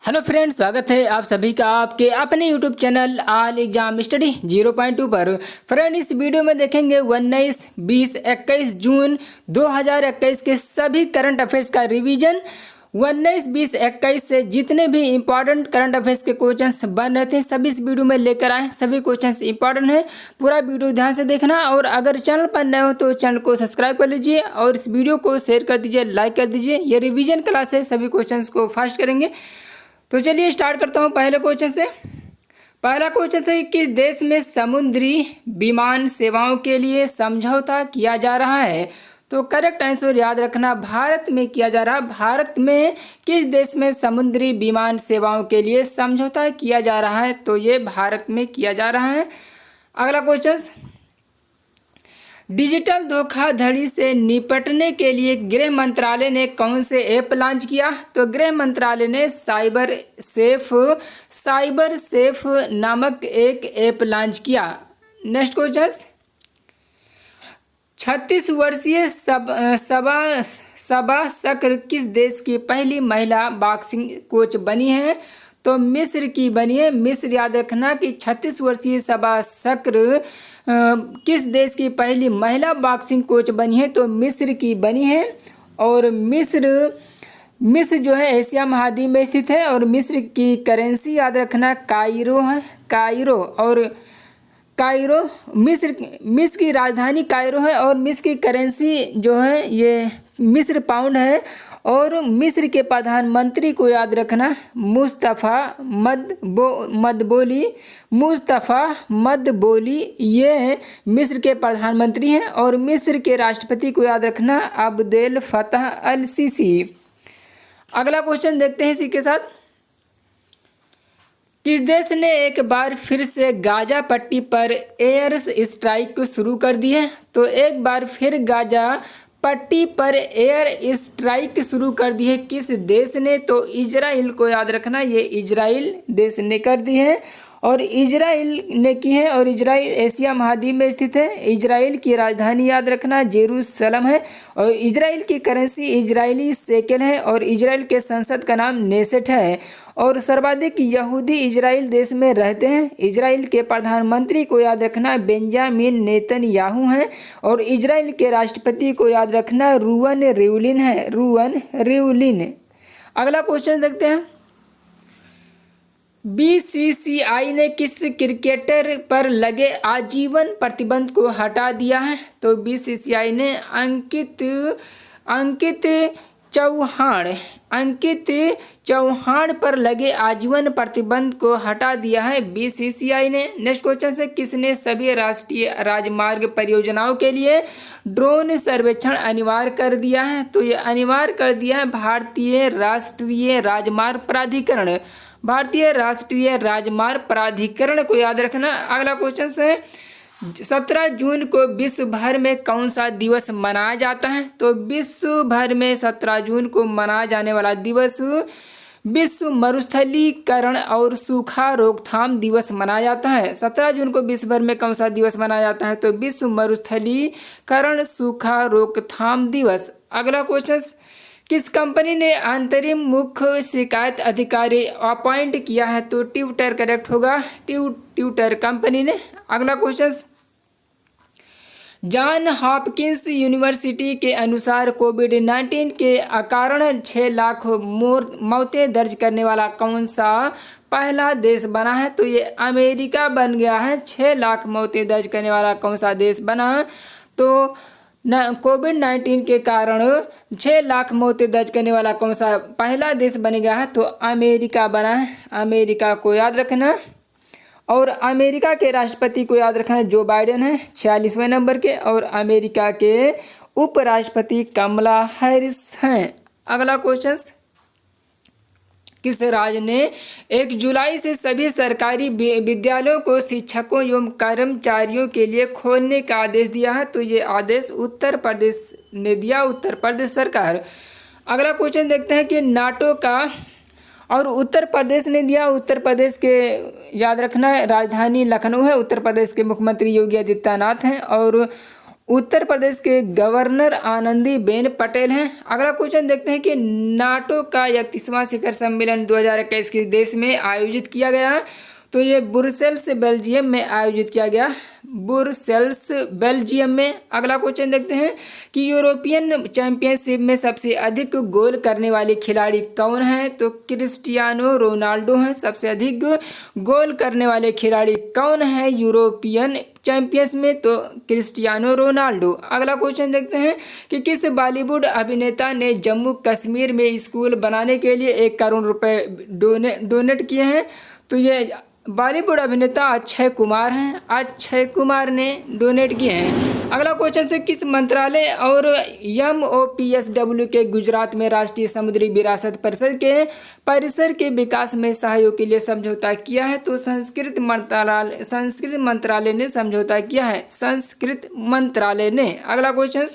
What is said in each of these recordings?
Hello friends, स्वागत है आप सभी का आपके अपने YouTube channel all exam study 0.2 पर। फ्रेंड, इस वीडियो में देखेंगे 19, 20, 21 जून 2021 के सभी करंट अफेयर्स का रिवीजन। 19, 20, 21 से जितने भी इंपॉर्टेंट करंट अफेयर्स के क्वेश्चंस बन रहे थे सभी इस वीडियो में लेकर आए। सभी क्वेश्चंस इंपॉर्टेंट हैं, पूरा वीडियो ध्यान से देखना। और अगर चैनल पर नए हो तो चैनल को सब्सक्राइब कर लीजिए और इस वीडियो को शेयर कर दीजिए, लाइक कर दीजिए। ये रिवीजन क्लास है, सभी क्वेश्चन को फास्ट करेंगे। तो चलिए स्टार्ट करता हूँ पहले क्वेश्चन से। पहला क्वेश्चन है, किस देश में समुद्री विमान सेवाओं के लिए समझौता किया जा रहा है? तो करेक्ट आंसर याद रखना, भारत में किया जा रहा है। भारत में किस देश में समुद्री विमान सेवाओं के लिए समझौता किया जा रहा है? तो ये भारत में किया जा रहा है। अगला क्वेश्चन, डिजिटल धोखाधड़ी से निपटने के लिए गृह मंत्रालय ने कौन से ऐप लॉन्च किया? तो गृह मंत्रालय ने साइबर सेफ नामक एक ऐप लॉन्च किया। नेक्स्ट क्वेश्चन, 36 वर्षीय सबा सक्र किस देश की पहली महिला बॉक्सिंग कोच बनी है? तो मिस्र की बनी है। मिस्र याद रखना कि 36 वर्षीय सबा सक्र किस देश की पहली महिला बॉक्सिंग कोच बनी है? तो मिस्र की बनी है। और मिस्र जो है एशिया महाद्वीप में स्थित है और मिस्र की करेंसी याद रखना कायरो है। कायरो मिस्र की राजधानी कायरो है और मिस्र की करेंसी जो है ये मिस्र पाउंड है। और मिस्र के प्रधानमंत्री को याद रखना मुस्तफ़ा मदबोली, ये मिस्र के प्रधानमंत्री हैं। और मिस्र के राष्ट्रपति को याद रखना अब्देल फतह अल सीसी। अगला क्वेश्चन देखते हैं इसी के साथ, किस देश ने एक बार फिर से गाजा पट्टी पर एयर स्ट्राइक शुरू कर दी है? तो एक बार फिर गाजा पट्टी पर एयर स्ट्राइक शुरू कर दी है किस देश ने? तो इजराइल को याद रखना, ये इजराइल देश ने कर दी है और इजराइल ने की है। और इजराइल एशिया महाद्वीप में स्थित है। इजराइल की राजधानी याद रखना जेरूसलम है और इजराइल की करेंसी इजरायली शेकेल है और इजराइल के संसद का नाम नेसेट है। और सर्वाधिक यहूदी इजराइल देश में रहते हैं। इजराइल के प्रधानमंत्री को याद रखना बेंजामिन नेतन्याहू हैं और इजराइल के राष्ट्रपति को याद रखना रूवन रिवलिन। अगला क्वेश्चन देखते हैं, बीसीसीआई ने किस क्रिकेटर पर लगे आजीवन प्रतिबंध को हटा दिया है? तो बीसीसीआई ने अंकित चौहान पर लगे आजीवन प्रतिबंध को हटा दिया है बीसीसीआई ने। नेक्स्ट क्वेश्चन से, किसने सभी राष्ट्रीय राजमार्ग परियोजनाओं के लिए ड्रोन सर्वेक्षण अनिवार्य कर दिया है? तो ये अनिवार्य कर दिया है भारतीय राष्ट्रीय राजमार्ग प्राधिकरण को याद रखना। अगला क्वेश्चन है, 17 जून को विश्व भर में कौन सा दिवस मनाया जाता है? तो विश्व भर में 17 जून को मनाया जाने वाला दिवस विश्व मरुस्थलीकरण और सूखा रोकथाम दिवस मनाया जाता है। 17 जून को विश्व भर में कौन सा दिवस मनाया जाता है? तो विश्व मरुस्थलीकरण सूखा रोकथाम दिवस। अगला क्वेश्चन, किस कंपनी ने अंतरिम मुख्य शिकायत अधिकारी अपॉइंट किया है? तो ट्विटर करेक्ट होगा, ट्विटर कंपनी ने। अगला क्वेश्चन, जॉन हॉपकिंस यूनिवर्सिटी के अनुसार कोविड-19 के कारण 6 लाख मौतें दर्ज करने वाला कौन सा पहला देश बना है? तो ये अमेरिका बन गया है। 6 लाख मौतें दर्ज करने वाला कौन सा देश बना है? तो कोविड-19 के कारण 6 लाख मौतें दर्ज करने वाला कौन सा पहला देश बन गया है? तो अमेरिका बना है। अमेरिका को याद रखना। और अमेरिका के राष्ट्रपति को याद रखना जो बाइडेन है 46वें नंबर के, और अमेरिका के उपराष्ट्रपति कमला हैरिस हैं। अगला क्वेश्चन, किस राज्य ने 1 जुलाई से सभी सरकारी विद्यालयों को शिक्षकों एवं कर्मचारियों के लिए खोलने का आदेश दिया है? तो ये आदेश उत्तर प्रदेश ने दिया, उत्तर प्रदेश सरकार। अगला क्वेश्चन देखते हैं कि नाटो का और उत्तर प्रदेश ने दिया। उत्तर प्रदेश के याद रखना राजधानी लखनऊ है। उत्तर प्रदेश के मुख्यमंत्री योगी आदित्यनाथ हैं और उत्तर प्रदेश के गवर्नर आनंदीबेन पटेल हैं। अगला क्वेश्चन देखते हैं कि नाटो का 31वां शिखर सम्मेलन 2021 के देश में आयोजित किया गया, तो ये ब्रुसेल्स बेल्जियम में आयोजित किया गया, ब्रुसेल्स बेल्जियम में। अगला क्वेश्चन देखते हैं कि यूरोपियन चैंपियनशिप में सबसे अधिक गोल करने वाले खिलाड़ी कौन हैं, तो क्रिस्टियानो रोनाल्डो हैं। सबसे अधिक गोल करने वाले खिलाड़ी कौन है यूरोपियन चैंपियंस में, तो क्रिस्टियानो रोनाल्डो। अगला क्वेश्चन देखते हैं कि किस बॉलीवुड अभिनेता ने जम्मू कश्मीर में स्कूल बनाने के लिए 1 करोड़ रुपए डोनेट किए हैं, तो ये बॉलीवुड अभिनेता अक्षय कुमार हैं। अक्षय कुमार ने डोनेट किए हैं। अगला क्वेश्चन से किस मंत्रालय और MOPSW के गुजरात में राष्ट्रीय समुद्री विरासत परिसर के विकास में सहयोग के लिए समझौता किया है, तो संस्कृत मंत्रालय ने समझौता किया है, संस्कृत मंत्रालय ने। अगला क्वेश्चन,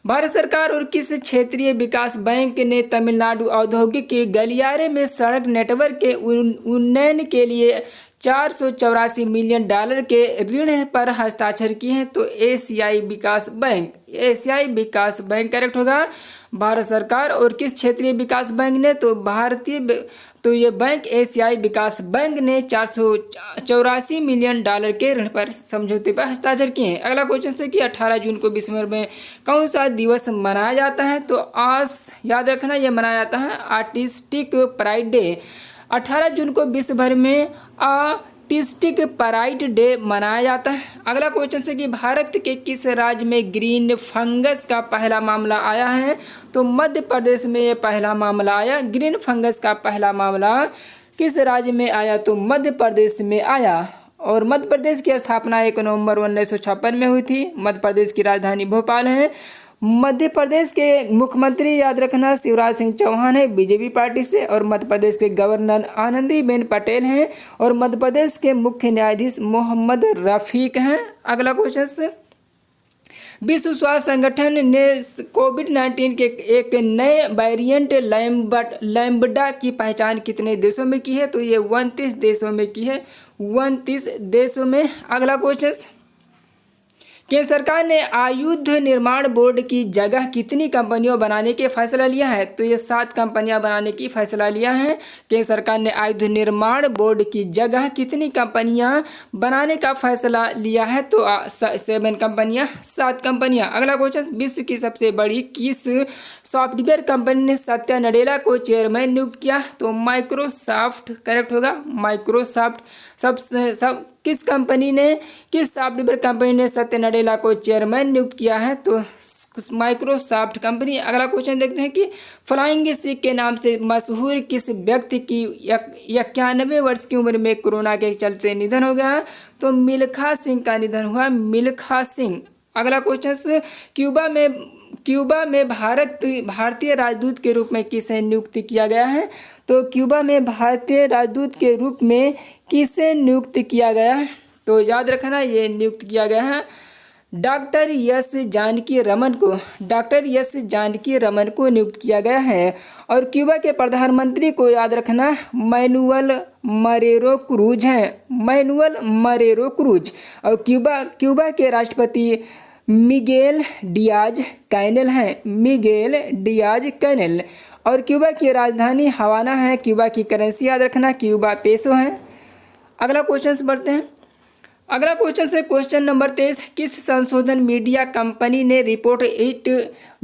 भारत सरकार और किस क्षेत्रीय विकास बैंक ने तमिलनाडु औद्योगिक गलियारे में सड़क नेटवर्क के उन्नयन के लिए $484 मिलियन के ऋण पर हस्ताक्षर किए हैं, तो एशियाई विकास बैंक। एशियाई विकास बैंक करेक्ट होगा। भारत सरकार और किस क्षेत्रीय विकास बैंक ने, तो ये बैंक एशियाई विकास बैंक ने $484 मिलियन के ऋण पर समझौते पर हस्ताक्षर किए हैं। अगला क्वेश्चन है कि 18 जून को विश्व भर में कौन सा दिवस मनाया जाता है, तो आज याद रखना ये मनाया जाता है आर्टिस्टिक प्राइड डे। 18 जून को विश्व भर में आर्टिस्टिक प्राइड डे मनाया जाता है। अगला क्वेश्चन है कि भारत के किस राज्य में ग्रीन फंगस का पहला मामला आया है, तो मध्य प्रदेश में ये पहला मामला आया। ग्रीन फंगस का पहला मामला किस राज्य में आया, तो मध्य प्रदेश में आया। और मध्य प्रदेश की स्थापना 1 नवंबर 1956 में हुई थी। मध्य प्रदेश की राजधानी भोपाल है। मध्य प्रदेश के मुख्यमंत्री याद रखना शिवराज सिंह चौहान है बीजेपी पार्टी से, और मध्य प्रदेश के गवर्नर आनंदीबेन पटेल हैं, और मध्य प्रदेश के मुख्य न्यायाधीश मोहम्मद रफीक हैं। अगला क्वेश्चन, विश्व स्वास्थ्य संगठन ने कोविड-19 के एक नए वेरिएंट लैम्बडा की पहचान कितने देशों में की है, तो ये 29 देशों में की है, 29 देशों में। अगला क्वेश्चन, केंद्र सरकार ने आयुध निर्माण बोर्ड की जगह कितनी कंपनियों बनाने के फैसला लिया है, तो ये 7 कंपनियां बनाने की फैसला लिया है। केंद्र सरकार ने आयुध निर्माण बोर्ड की जगह कितनी कंपनियां बनाने का फैसला लिया है, तो 7 कंपनियां, 7 कंपनियां। अगला क्वेश्चन, विश्व की सबसे बड़ी किस सॉफ्टवेयर कंपनी ने सत्या नडेला को चेयरमैन नियुक्त किया, तो माइक्रोसॉफ्ट करेक्ट होगा। माइक्रोसॉफ्ट किस सॉफ्टवेयर कंपनी ने सत्या नडेला को चेयरमैन नियुक्त किया है, तो माइक्रोसॉफ्ट कंपनी। अगला क्वेश्चन देखते हैं कि फ्लाइंग सिख के नाम से मशहूर किस व्यक्ति की 91 वर्ष की उम्र में कोरोना के चलते निधन हो गया, तो मिल्खा सिंह का निधन हुआ, मिल्खा सिंह। अगला क्वेश्चन, क्यूबा में भारतीय राजदूत के रूप में किसे नियुक्त किया गया है, तो क्यूबा में भारतीय राजदूत के रूप में किसे नियुक्त किया गया है, तो याद रखना ये नियुक्त किया गया है डॉक्टर एस जानकी रमन को नियुक्त किया गया है। और क्यूबा के प्रधानमंत्री को याद रखना मैनुअल मरेरो क्रूज हैं, मैनुअल मरेरो क्रूज। और क्यूबा के राष्ट्रपति मिगेल डियाज कैनेल हैं, मिगेल डियाज कैनेल। और क्यूबा की राजधानी हवाना है। क्यूबा की करेंसी याद रखना क्यूबा पेसो है। अगला क्वेश्चन बढ़ते हैं। अगला क्वेश्चन से क्वेश्चन नंबर 23, किस संशोधन मीडिया कंपनी ने report it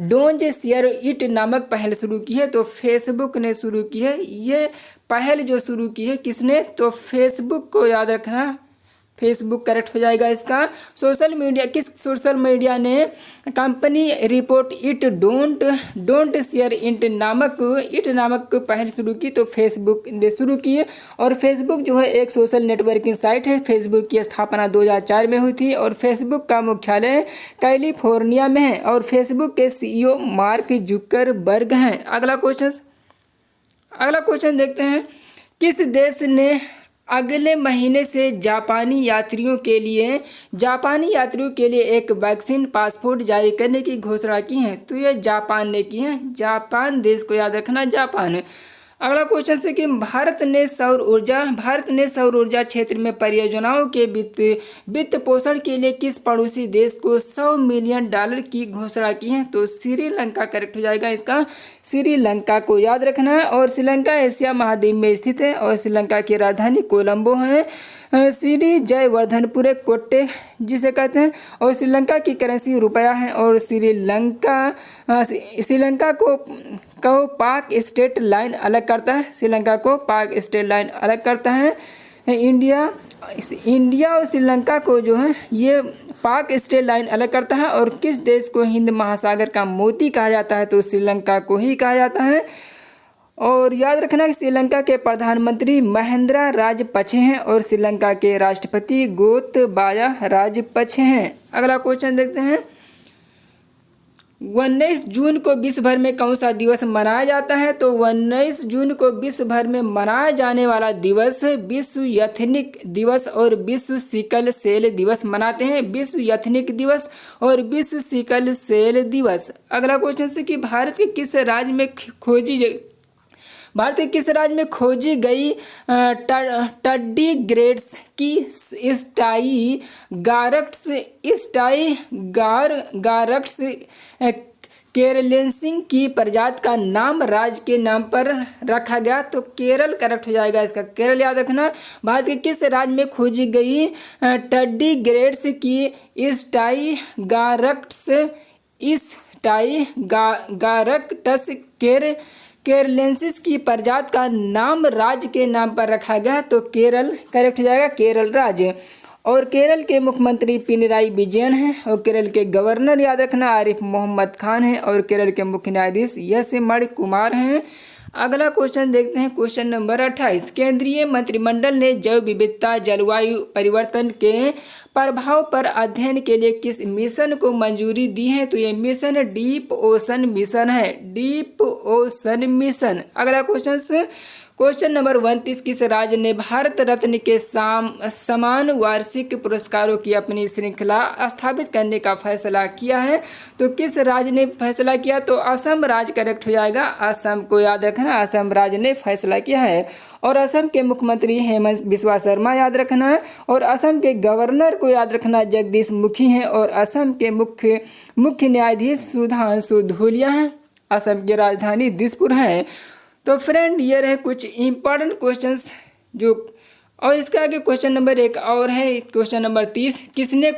don't share it नामक पहल शुरू की है, तो फेसबुक ने शुरू की है। ये पहल जो शुरू की है किसने, तो फेसबुक को याद रखना, फेसबुक करेक्ट हो जाएगा इसका। किस सोशल मीडिया ने company report it don't share it नामक पहल शुरू की, तो फेसबुक ने शुरू की। और फेसबुक जो है एक सोशल नेटवर्किंग साइट है। फेसबुक की स्थापना 2004 में हुई थी, और फेसबुक का मुख्यालय कैलिफोर्निया में है, और फेसबुक के CEO मार्क जुकरबर्ग हैं। अगला क्वेश्चन देखते हैं, किस देश ने अगले महीने से जापानी यात्रियों के लिए एक वैक्सीन पासपोर्ट जारी करने की घोषणा की है, तो ये जापान ने की है। जापान देश को याद रखना, जापान। अगला क्वेश्चन है कि भारत ने सौर ऊर्जा क्षेत्र में परियोजनाओं के वित्त पोषण के लिए किस पड़ोसी देश को $100 मिलियन की घोषणा की है? तो श्रीलंका करेक्ट हो जाएगा इसका। श्रीलंका को याद रखना है। और श्रीलंका एशिया महाद्वीप में स्थित है और श्रीलंका की राजधानी कोलंबो है। श्री जयवर्धनपुर कोट्टे जिसे कहते हैं। और श्रीलंका की करेंसी रुपया है। और श्रीलंका को पाक स्टेट लाइन अलग करता है। श्रीलंका को पाक स्टेट लाइन अलग करता है। इंडिया और श्रीलंका को जो है ये पाक स्टेट लाइन अलग करता है। और किस देश को हिंद महासागर का मोती कहा जाता है? तो श्रीलंका को ही कहा जाता है। और याद रखना कि श्रीलंका के प्रधानमंत्री महिंद्रा राजपक्षे हैं और श्रीलंका के राष्ट्रपति गोतबाया राजपक्षे हैं। अगला क्वेश्चन देखते हैं। 19 जून को विश्व भर में कौन सा दिवस मनाया जाता है? तो 19 जून को विश्व भर में मनाया जाने वाला दिवस विश्व एथनिक दिवस और विश्व सिकल सेल दिवस मनाते हैं। विश्व एथनिक दिवस और विश्व सिकल सेल दिवस। अगला क्वेश्चन है कि भारत के किस राज्य में खोजी गई टर्डीग्रेड्स की गारक्स केरलेंसिंग की प्रजाति का नाम राज्य के नाम पर रखा गया? तो केरल करेक्ट हो जाएगा इसका। केरल याद रखना। भारत के किस राज्य में खोजी गई टर्डीग्रेड्स की गारक्टस केरलेंसिस की प्रजाति का नाम राज्य के नाम पर रखा गया? तो केरल करेक्ट हो जाएगा, केरल राज्य। और केरल के मुख्यमंत्री पिनराई विजयन हैं। और केरल के गवर्नर याद रखना आरिफ मोहम्मद खान हैं। और केरल के मुख्य न्यायाधीश एस मणिकुमार हैं। अगला क्वेश्चन देखते हैं। Question number 28। केंद्रीय मंत्रिमंडल ने जैव विविधता जलवायु परिवर्तन के प्रभाव पर अध्ययन के लिए किस मिशन को मंजूरी दी है? तो ये मिशन डीप ओशन मिशन है। Deep ocean mission. अगला क्वेश्चन नंबर 29। किस राज्य ने भारत रत्न के समान वार्षिक पुरस्कारों की अपनी श्रृंखला स्थापित करने का फैसला किया है? तो किस राज्य ने फैसला किया? तो असम राज्य करेक्ट हो जाएगा। असम को याद रखना, असम राज्य ने फैसला किया है। और असम के मुख्यमंत्री हेमंत बिस्वा शर्मा याद रखना है। और असम के गवर्नर को याद रखना जगदीश मुखी हैं। और असम के मुख्य न्यायाधीश सुधांशु धूलिया हैं। असम की राजधानी दिसपुर है। तो फ्रेंड ये रहे कुछ इम्पॉर्टेंट क्वेश्चंस जो। और इसके आगे क्वेश्चन नंबर 1 और है। Question number 30। किसने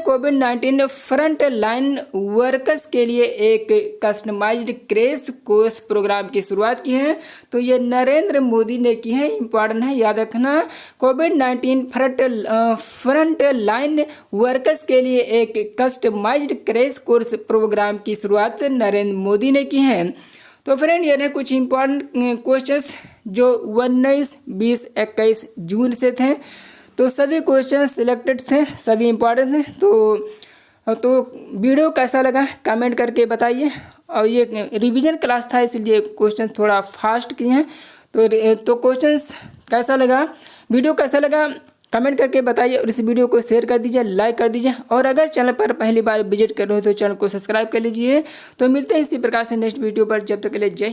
कोविड-19 फ्रंट लाइन वर्कर्स के लिए एक कस्टमाइज्ड क्रैश कोर्स प्रोग्राम की शुरुआत की है? तो ये नरेंद्र मोदी ने की है। इम्पॉर्टेंट है, याद रखना। कोविड-19 फ्रंट लाइन वर्कर्स के लिए एक कस्टमाइज्ड क्रैश कोर्स प्रोग्राम की शुरुआत नरेंद्र मोदी ने की है। तो फ्रेंड ये कुछ इम्पॉर्टेंट क्वेश्चंस जो 19, 20, 21 जून से थे। तो सभी क्वेश्चन सिलेक्टेड थे, सभी इम्पॉर्टेंट थे। तो वीडियो कैसा लगा कमेंट करके बताइए। और ये रिवीजन क्लास था इसलिए क्वेश्चन थोड़ा फास्ट किए हैं। तो क्वेश्चंस कैसा लगा, वीडियो कैसा लगा कमेंट करके बताइए। और इस वीडियो को शेयर कर दीजिए, लाइक कर दीजिए। और अगर चैनल पर पहली बार विजिट कर रहे हो तो चैनल को सब्सक्राइब कर लीजिए। तो मिलते हैं इसी प्रकार से नेक्स्ट वीडियो पर। जब तक के लिए जय